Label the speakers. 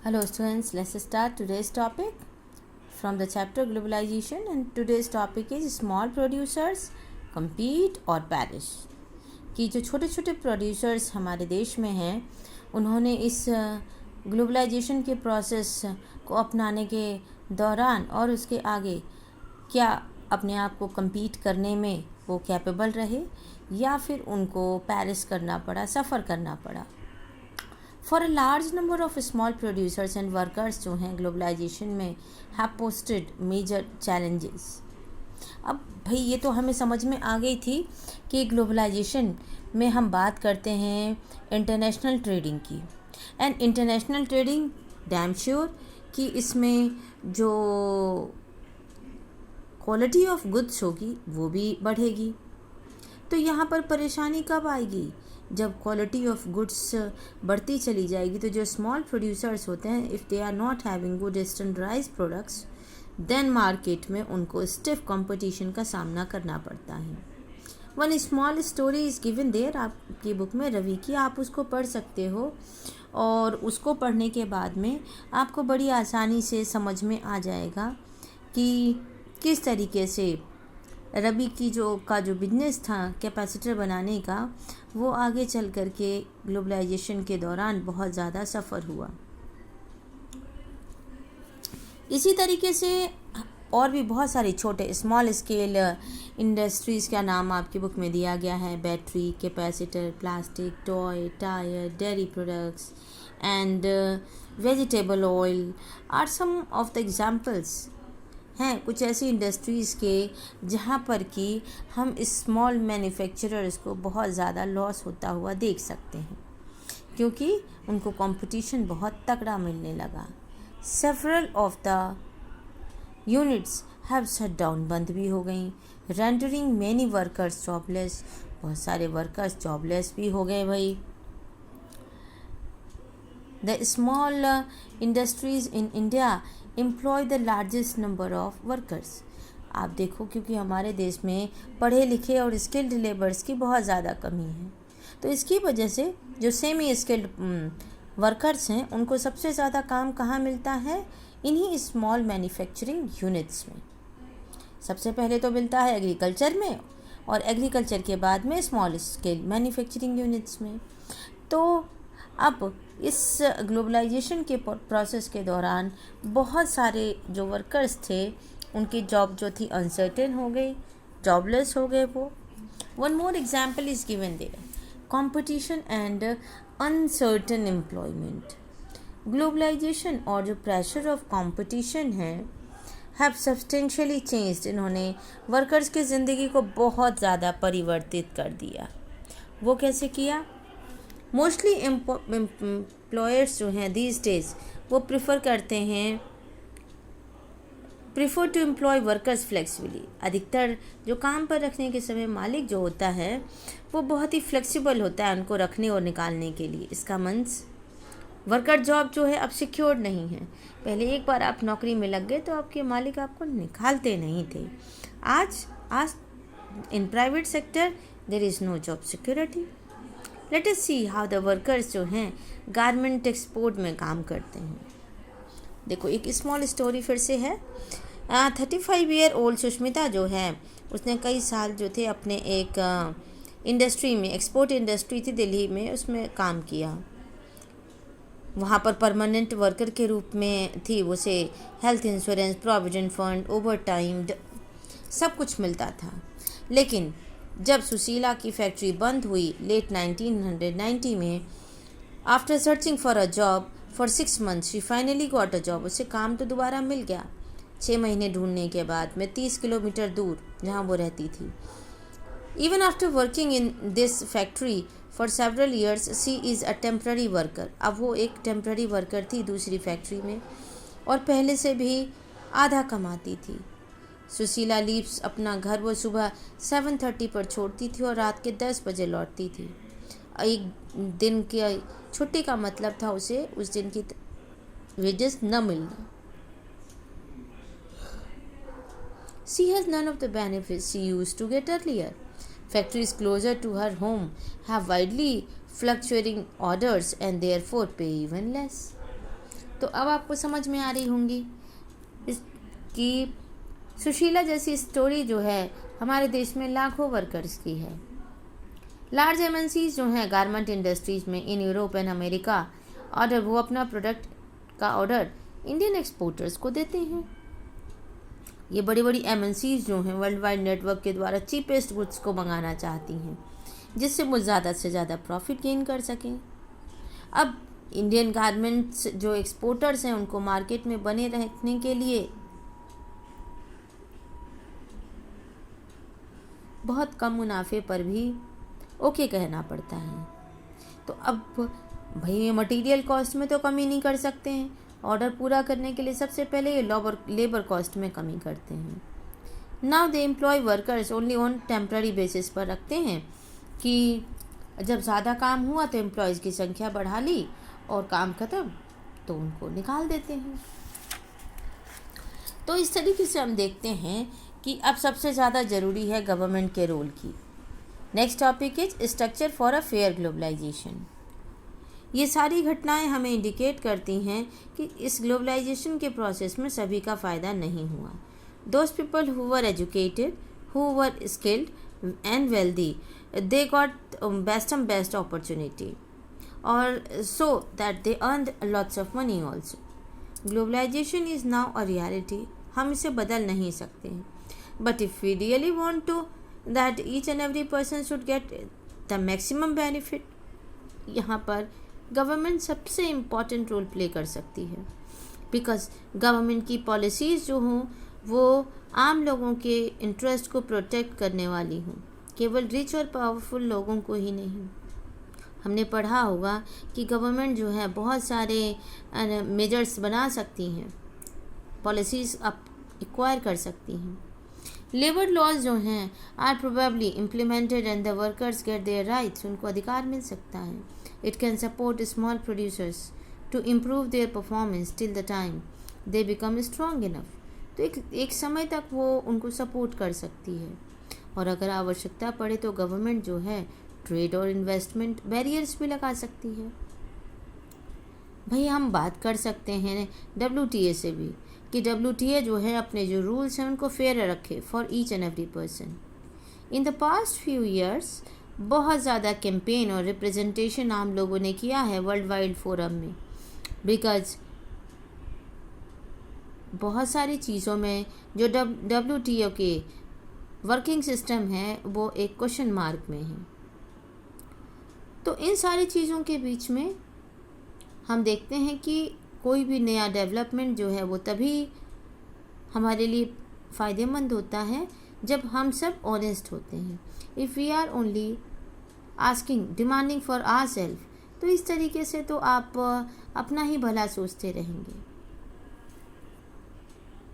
Speaker 1: Hello students, let's start today's topic from the chapter Globalization, and today's topic is small producers compete or perish। कि जो छोटे छोटे producers हमारे देश में हैं उन्होंने इस ग्लोबलाइजेशन के प्रोसेस को अपनाने के दौरान और उसके आगे क्या अपने आप को compete करने में वो कैपेबल रहे या फिर उनको पेरिश करना पड़ा, सफ़र करना पड़ा। For a large number of small producers and workers जो हैं ग्लोबलाइजेशन में हैव पोस्टेड मेजर चैलेंजेस। अब भाई ये तो हमें समझ में आ गई थी कि ग्लोबलाइजेशन में हम बात करते हैं इंटरनेशनल ट्रेडिंग की, and international trading damn sure कि इसमें जो क्वालिटी ऑफ गुड्स होगी वो भी बढ़ेगी। तो यहाँ पर परेशानी कब आएगी? जब क्वालिटी ऑफ गुड्स बढ़ती चली जाएगी तो जो स्मॉल प्रोड्यूसर्स होते हैं, if they are not having good standardize products, then market में उनको स्टिफ कंपटीशन का सामना करना पड़ता है। One small story is given there, आपकी बुक में रवि की, आप उसको पढ़ सकते हो और उसको पढ़ने के बाद में आपको बड़ी आसानी से समझ में आ जाएगा कि किस तरीके से रवि की जो बिजनेस था कैपेसिटर बनाने का, वो आगे चल कर के ग्लोबलाइजेशन के दौरान बहुत ज़्यादा सफ़र हुआ। इसी तरीके से और भी बहुत सारी छोटे स्मॉल स्केल इंडस्ट्रीज़ का नाम आपकी बुक में दिया गया है। Battery, capacitor, plastic, toy, tyre, dairy products and vegetable oil are some of the examples हैं। कुछ ऐसी इंडस्ट्रीज़ के जहाँ पर कि हम स्मॉल मैन्युफैक्चरर्स को बहुत ज़्यादा लॉस होता हुआ देख सकते हैं क्योंकि उनको कंपटीशन बहुत तगड़ा मिलने लगा। Several of the units have shut down, बंद भी हो गई। रेंडरिंग मैनी वर्कर्स जॉबलेस, बहुत सारे वर्कर्स जॉबलेस भी हो गए भाई। The small industries in India employ the largest number of workers. आप देखो क्योंकि हमारे देश में पढ़े लिखे और स्किल्ड लेबर्स की बहुत ज़्यादा कमी है, तो इसकी वजह से जो सेमी स्किल्ड वर्कर्स हैं उनको सबसे ज़्यादा काम कहाँ मिलता है? इन्हीं स्मॉल मैन्युफैक्चरिंग यूनिट्स में। सबसे पहले तो मिलता है एग्रीकल्चर में और एग्रीकल्चर के बाद में स्मॉल स्केल मैन्युफैक्चरिंग यूनिट्स में। तो अब इस ग्लोबलाइजेशन के प्रोसेस के दौरान बहुत सारे जो वर्कर्स थे उनकी जॉब जो थी अनसर्टेन हो गई, जॉबलेस हो गए वो। One more example is given there, competition and uncertain employment. Globalization और जो प्रेशर ऑफ कंपटीशन है हैव सब्सटेंशियली चेंज्ड, इन्होंने वर्कर्स की ज़िंदगी को बहुत ज़्यादा परिवर्तित कर दिया। वो कैसे किया? मोस्टली एम्प्लॉयर्स जो हैं दीज डेज वो prefer to employ workers flexibly. अधिकतर जो काम पर रखने के समय मालिक जो होता है वो बहुत ही फ्लेक्सिबल होता है उनको रखने और निकालने के लिए। इसका मीन्स वर्कर जॉब जो है अब सिक्योर्ड नहीं है। पहले एक बार आप नौकरी में लग गए तो आपके मालिक आपको निकालते नहीं थे। आज in private sector there is no job security. Let us see how the workers जो हैं गारमेंट एक्सपोर्ट में काम करते हैं। देखो एक स्मॉल स्टोरी फिर से है। 35 ईयर ओल्ड सुष्मिता जो है उसने कई साल जो थे अपने एक इंडस्ट्री में, एक्सपोर्ट इंडस्ट्री थी दिल्ली में, उसमें काम किया। वहाँ पर परमानेंट वर्कर के रूप में थी। उसे health insurance, provident fund, over time सब कुछ मिलता था। लेकिन जब सुशीला की फैक्ट्री बंद हुई लेट 1990 में, after searching for a job for 6 months she finally got a job. उसे काम तो दोबारा मिल गया 6 महीने ढूंढने के बाद में 30 किलोमीटर दूर जहाँ वो रहती थी। Even after working in this factory for several years she is a temporary worker. अब वो एक टेम्प्ररी वर्कर थी दूसरी फैक्ट्री में और पहले से भी आधा कमाती थी। सुशीला लीव्स अपना घर वो सुबह 7:30 पर छोड़ती थी और रात के 10 बजे लौटती थी। एक दिन की छुट्टी का मतलब था उसे उस दिन की वेजेस न मिलना। She has none of the benefits she used to get earlier. Factories closer to her home have widely fluctuating orders and therefore pay even less. तो अब आपको समझ में आ रही होंगी कि सुशीला जैसी स्टोरी जो है हमारे देश में लाखों वर्कर्स की है। लार्ज एमएनसीज जो हैं गारमेंट इंडस्ट्रीज में इन यूरोप एंड अमेरिका वो अपना प्रोडक्ट का ऑर्डर इंडियन एक्सपोर्टर्स को देते हैं। ये बड़ी बड़ी एमएनसीज जो हैं वर्ल्ड वाइड नेटवर्क के द्वारा चीपेस्ट गुड्स को मंगाना चाहती हैं, जिससे वो ज़्यादा से ज़्यादा प्रॉफिट गेन कर सकें। अब इंडियन गारमेंट्स जो एक्सपोर्टर्स हैं उनको मार्केट में बने रहने के लिए बहुत कम मुनाफे पर भी ओके कहना पड़ता है। तो अब भाई ये मटेरियल कॉस्ट में तो कमी नहीं कर सकते हैं, ऑर्डर पूरा करने के लिए सबसे पहले ये लेबर कॉस्ट में कमी करते हैं। Now they employ workers only on temporary basis पर रखते हैं कि जब ज़्यादा काम हुआ तो एम्प्लॉयज़ की संख्या बढ़ा ली और काम ख़त्म तो उनको निकाल देते हैं। तो इस तरीके से हम देखते हैं कि अब सबसे ज़्यादा ज़रूरी है गवर्नमेंट के रोल की। Next topic is structure for a fair globalization. ये सारी घटनाएं हमें इंडिकेट करती हैं कि इस ग्लोबलाइजेशन के प्रोसेस में सभी का फ़ायदा नहीं हुआ। Those people who were educated, who were skilled and wealthy, they got best opportunity or so that they earned lots of money also. Globalization is now a reality. हम इसे बदल नहीं सकते हैं, but if we really want to that each and every person should get the maximum benefit, यहाँ पर government सबसे important role play कर सकती है, बिकॉज गवर्नमेंट की पॉलिसीज़ जो हों वो आम लोगों के इंटरेस्ट को प्रोटेक्ट करने वाली हों, केवल रिच और पावरफुल लोगों को ही नहीं। हमने पढ़ा होगा कि गवर्नमेंट जो है बहुत सारे मेजर्स बना सकती हैं, पॉलिसीज़ आप एक्वायर कर सकती हैं। लेबर लॉज जो हैं are probably implemented and the workers get their rights, उनको अधिकार मिल सकता है। It can support small producers to improve their performance till the time they become strong enough. तो एक समय तक वो उनको सपोर्ट कर सकती है, और अगर आवश्यकता पड़े तो गवर्नमेंट जो है ट्रेड और इन्वेस्टमेंट बैरियर्स भी लगा सकती है। भाई हम बात कर सकते हैं WTA से भी कि WTA जो है अपने जो रूल्स हैं उनको फेयर रखे for each and every person. In the past few years बहुत ज़्यादा कैंपेन और रिप्रेजेंटेशन आम लोगों ने किया है वर्ल्ड वाइड फोरम में, बिकॉज बहुत सारी चीज़ों में जो WTO के वर्किंग सिस्टम है वो एक क्वेश्चन मार्क में है। तो इन सारी चीज़ों के बीच में हम देखते हैं कि कोई भी नया डेवलपमेंट जो है वो तभी हमारे लिए फ़ायदेमंद होता है जब हम सब ऑनेस्ट होते हैं। If we are only asking demanding for our self, तो इस तरीके से तो आप अपना ही भला सोचते रहेंगे।